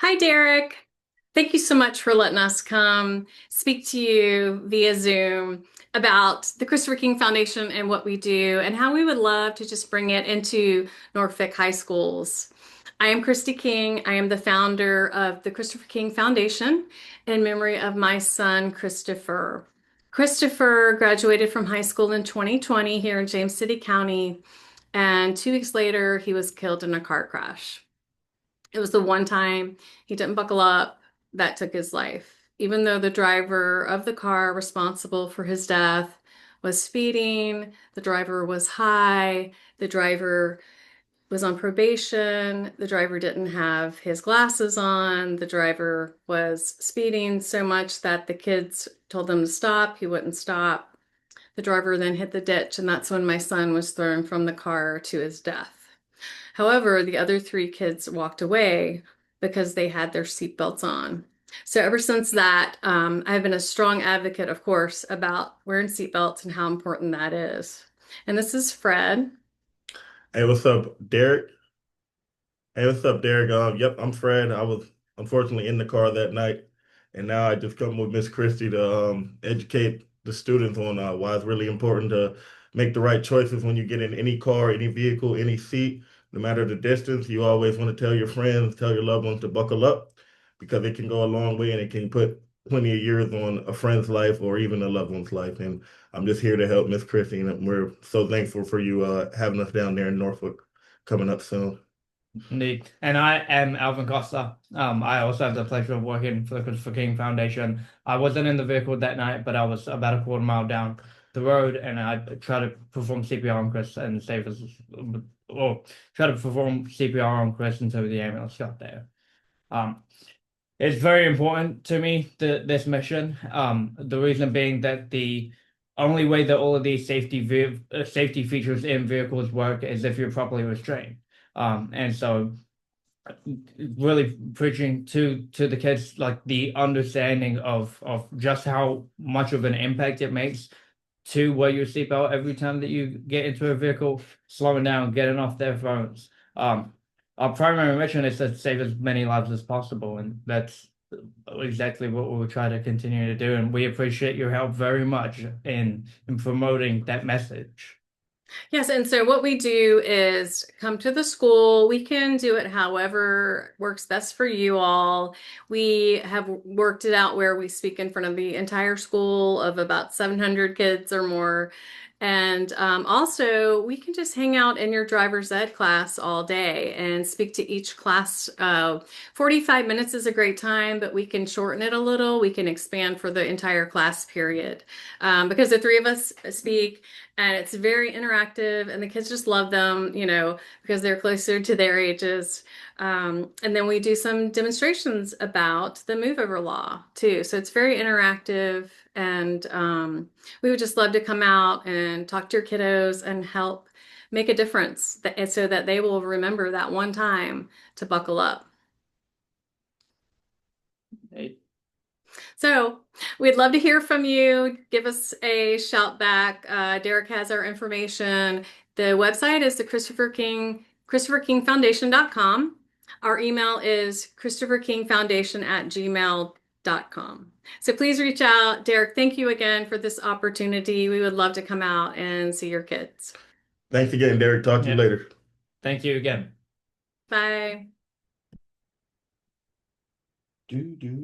Hi, Derek. Thank you so much for letting us come speak to you via Zoom about the Christopher King Foundation and what we do and how we would love to just bring it into Norfolk high schools. I am Christy King. I am the founder of the Christopher King Foundation in memory of my son, Christopher. Christopher graduated from high school in 2020 here in James City County, and 2 weeks later, he was killed in a car crash. It was the one time he didn't buckle up that took his life. Even though the driver of the car responsible for his death was speeding, the driver was high, the driver was on probation, the driver didn't have his glasses on, the driver was speeding so much that the kids told him to stop. He wouldn't stop. The driver then hit the ditch, and that's when my son was thrown from the car to his death. However, the other 3 kids walked away because they had their seatbelts on. So ever since that, I've been a strong advocate, of course, about wearing seatbelts and how important that is. And this is Fred. Hey, what's up, Derek? Hey, what's up, Derek? Yep, I'm Fred. I was unfortunately in the car that night, and now I just come with Miss Christie to educate the students on why it's really important to make the right choices when you get in any car, any vehicle, any seat, no matter the distance. You always want to tell your friends, tell your loved ones to buckle up because it can go a long way and it can put plenty of years on a friend's life or even a loved one's life. And I'm just here to help Miss Christie, and we're so thankful for you having us down there in Norfolk coming up soon. Indeed. And I am Alvin Costa. I also have the pleasure of working for the Christopher King Foundation. I wasn't in the vehicle that night, but I was about a quarter mile down the road, and I tried to perform CPR on Chris and save us, or try to perform CPR on Chris until the ambulance got there. Um, it's very important to me, this mission. The reason being that the only way that all of these safety features in vehicles work is if you're properly restrained. And so really preaching to the kids like the understanding of just how much of an impact it makes to wear your seatbelt every time that you get into a vehicle, slowing down, getting off their phones. Our primary mission is to save as many lives as possible, and that's exactly what we will try to continue to do. And we appreciate your help very much in promoting that message. Yes, and so what we do is come to the school. We can do it however works best for you all. We have worked it out where we speak in front of the entire school of about 700 kids or more. And also, we can just hang out in your driver's ed class all day and speak to each class. 45 minutes is a great time, but we can shorten it a little. We can expand for the entire class period because the 3 of us speak and it's very interactive and the kids just love them, because they're closer to their ages. And then we do some demonstrations about the move over law too. So it's very interactive, and we would just love to come out and talk to your kiddos and help make a difference so that they will remember that one time to buckle up. So we'd love to hear from you. Give us a shout back. Derek has our information. The website is the ChristopherKingFoundation.com. Our email is ChristopherKingFoundation@gmail.com. So please reach out. Derek, thank you again for this opportunity. We would love to come out and see your kids. Thanks again, Derek. Talk to you Yeah. later. Thank you again. Bye. Do, do,